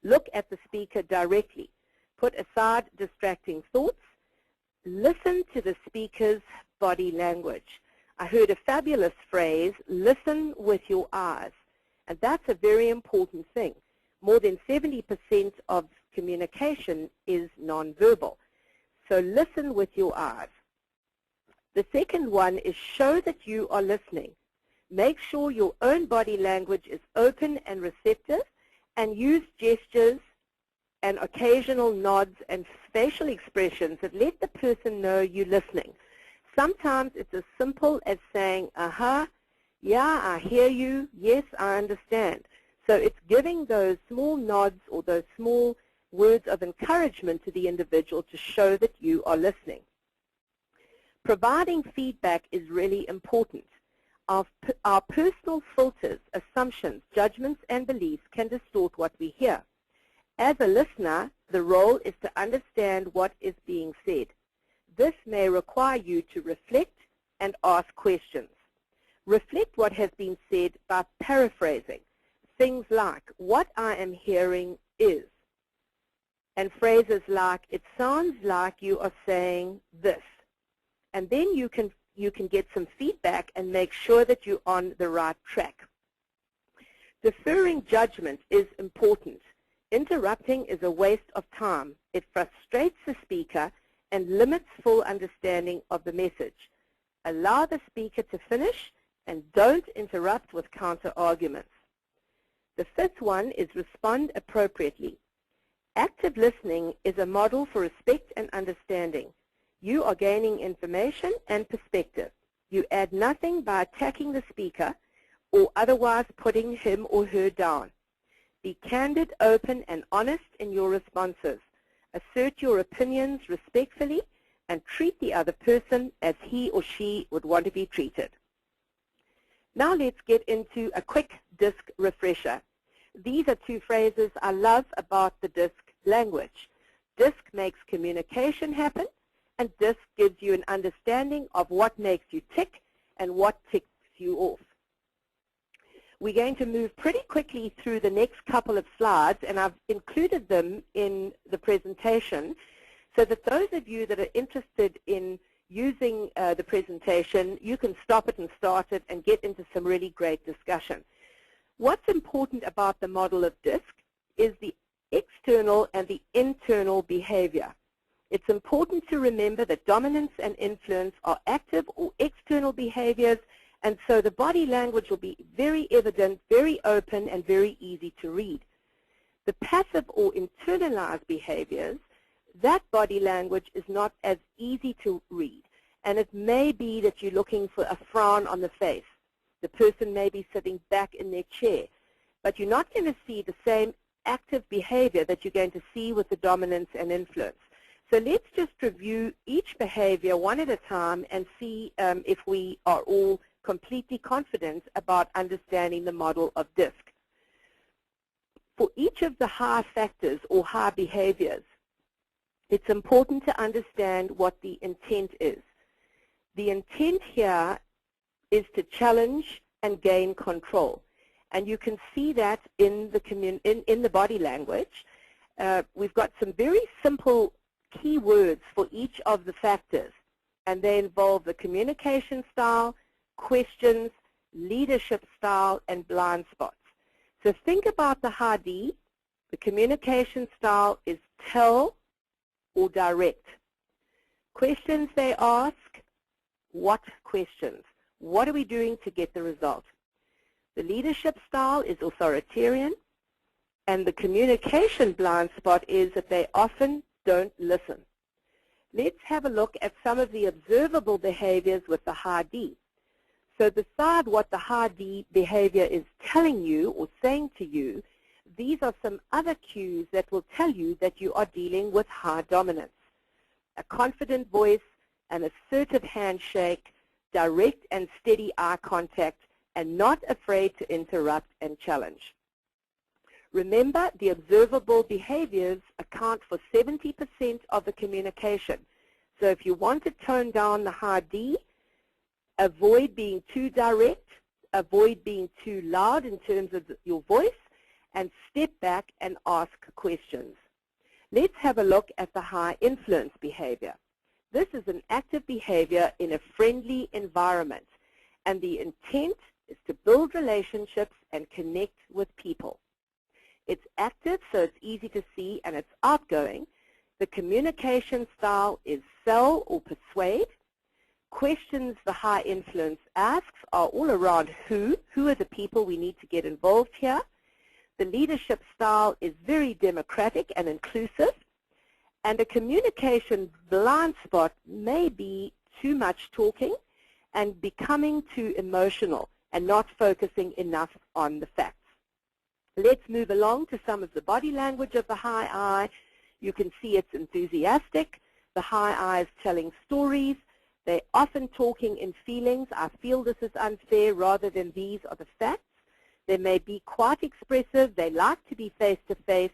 Look at the speaker directly. Put aside distracting thoughts. Listen to the speaker's body language. I heard a fabulous phrase, listen with your eyes. And that's a very important thing. More than 70% of communication is nonverbal. So listen with your eyes. The second one is show that you are listening. Make sure your own body language is open and receptive, and use gestures and occasional nods and facial expressions that let the person know you're listening. Sometimes it's as simple as saying, yeah, I hear you, yes, I understand. So it's giving those small nods or those small words of encouragement to the individual to show that you are listening. Providing feedback is really important. Our personal filters, assumptions, judgments, and beliefs can distort what we hear. As a listener, the role is to understand what is being said. This may require you to reflect and ask questions. Reflect what has been said by paraphrasing. Things like, what I am hearing is, and phrases like, it sounds like you are saying this. And then you can get some feedback and make sure that you're on the right track. Deferring judgment is important. Interrupting is a waste of time. It frustrates the speaker and limits full understanding of the message. Allow the speaker to finish and don't interrupt with counter-arguments. The fifth one is respond appropriately. Active listening is a model for respect and understanding. You are gaining information and perspective. You add nothing by attacking the speaker or otherwise putting him or her down. Be candid, open, and honest in your responses. Assert your opinions respectfully and treat the other person as he or she would want to be treated. Now let's get into a quick DISC refresher. These are two phrases I love about the DISC language. DISC makes communication happen, and DISC gives you an understanding of what makes you tick and what ticks you off. We're going to move pretty quickly through the next couple of slides, and I've included them in the presentation so that those of you that are interested in using the presentation, you can stop it and start it and get into some really great discussion. What's important about the model of DISC is the external and the internal behavior. It's important to remember that dominance and influence are active or external behaviors, and so the body language will be very evident, very open, and very easy to read. The passive or internalized behaviors, that body language is not as easy to read, and it may be that you're looking for a frown on the face. The person may be sitting back in their chair, but you're not going to see the same active behavior that you're going to see with the dominance and influence. So let's just review each behavior one at a time and see if we are all completely confident about understanding the model of DISC. For each of the high factors or high behaviors, it's important to understand what the intent is. The intent here is to challenge and gain control. And you can see that in the body language. We've got some very simple key words for each of the factors, and they involve the communication style, questions, leadership style, and blind spots. So think about the high D. The communication style is tell or direct. Questions they ask, what questions? What are we doing to get the result? The leadership style is authoritarian, and the communication blind spot is that they often don't listen. Let's have a look at some of the observable behaviors with the high D. So beside what the high D behavior is telling you or saying to you, these are some other cues that will tell you that you are dealing with high dominance. A confident voice, an assertive handshake, direct and steady eye contact, and not afraid to interrupt and challenge. Remember, the observable behaviors account for 70% of the communication. So if you want to tone down the high D, avoid being too direct, avoid being too loud in terms of your voice, and step back and ask questions. questions. Let's have a look at the high influence behavior. This is an active behavior in a friendly environment, and the intent is to build relationships and connect with people. It's active, so it's easy to see, and it's outgoing. The communication style is sell or persuade. Questions the high influence asks are all around who are the people we need to get involved here. The leadership style is very democratic and inclusive. And a communication blind spot may be too much talking and becoming too emotional and not focusing enough on the facts. Let's move along to some of the body language of the high I. You can see it's enthusiastic. The high I is telling stories. They're often talking in feelings. I feel this is unfair rather than these are the facts. They may be quite expressive. They like to be face-to-face.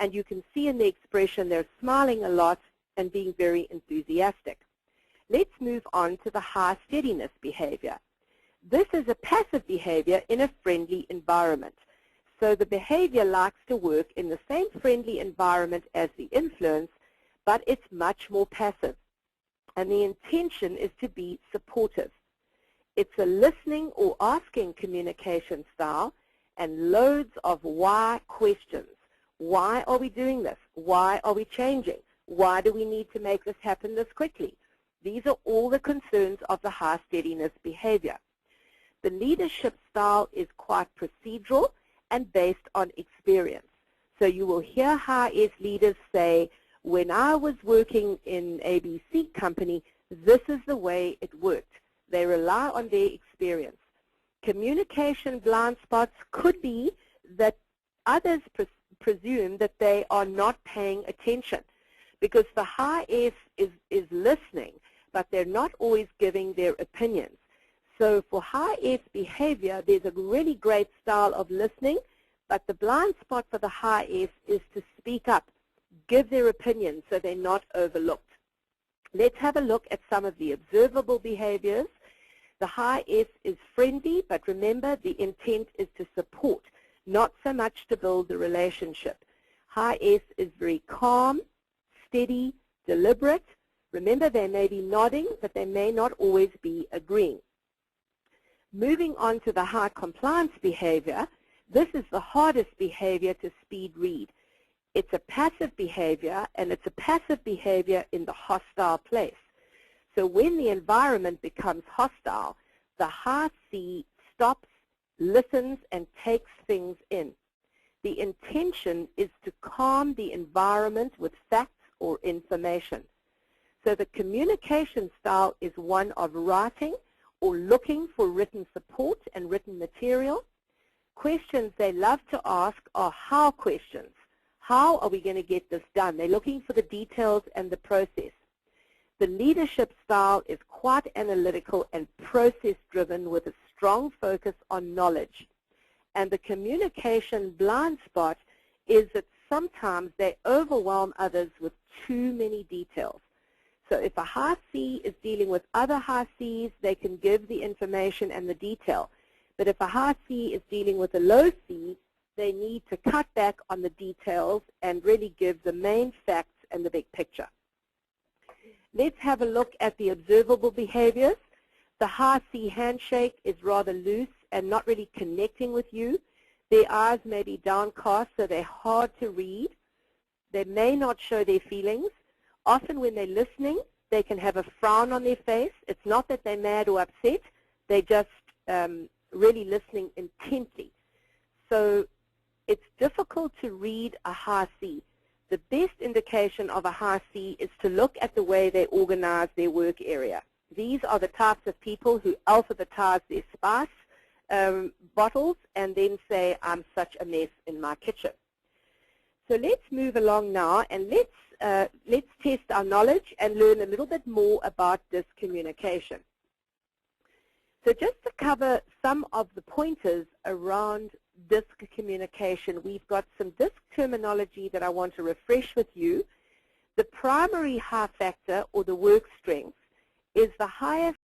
And you can see in the expression they're smiling a lot and being very enthusiastic. Let's move on to the high steadiness behavior. This is a passive behavior in a friendly environment. So the behavior likes to work in the same friendly environment as the influence, but it's much more passive. And the intention is to be supportive. It's a listening or asking communication style and loads of why questions. Why are we doing this? Why are we changing? Why do we need to make this happen this quickly? These are all the concerns of the high steadiness behavior. The leadership style is quite procedural and based on experience. So you will hear high S leaders say, when I was working in ABC company, this is the way it worked. They rely on their experience. Communication blind spots could be that others presume that they are not paying attention because the high S is listening, but they're not always giving their opinions. So for high S behavior, there's a really great style of listening, but the blind spot for the high S is to speak up, give their opinion so they're not overlooked. Let's have a look at some of the observable behaviors. The high S is friendly, but remember the intent is to support, not so much to build the relationship. High S is very calm, steady, deliberate. Remember, they may be nodding, but they may not always be agreeing. Moving on to the high compliance behavior, this is the hardest behavior to speed read. It's a passive behavior, and it's a passive behavior in the hostile place. So when the environment becomes hostile, the high C stops, listens, and takes things in. The intention is to calm the environment with facts or information. So the communication style is one of writing or looking for written support and written material. Questions they love to ask are how questions. How are we going to get this done? They're looking for the details and the process. The leadership style is quite analytical and process-driven with a strong focus on knowledge. And the communication blind spot is that sometimes they overwhelm others with too many details. So if a high C is dealing with other high Cs, they can give the information and the detail. But if a high C is dealing with a low C, they need to cut back on the details and really give the main facts and the big picture. Let's have a look at the observable behaviors. The high C handshake is rather loose and not really connecting with you. Their eyes may be downcast, so they're hard to read. They may not show their feelings. Often when they're listening, they can have a frown on their face. It's not that they're mad or upset. They're just really listening intently. So it's difficult to read a high C. The best indication of a high C is to look at the way they organize their work area. These are the types of people who alphabetize their spice bottles and then say, I'm such a mess in my kitchen. So let's move along now and let's test our knowledge and learn a little bit more about disc communication. So just to cover some of the pointers around disc communication, we've got some disc terminology that I want to refresh with you. The primary high factor, or the work strength, is the highest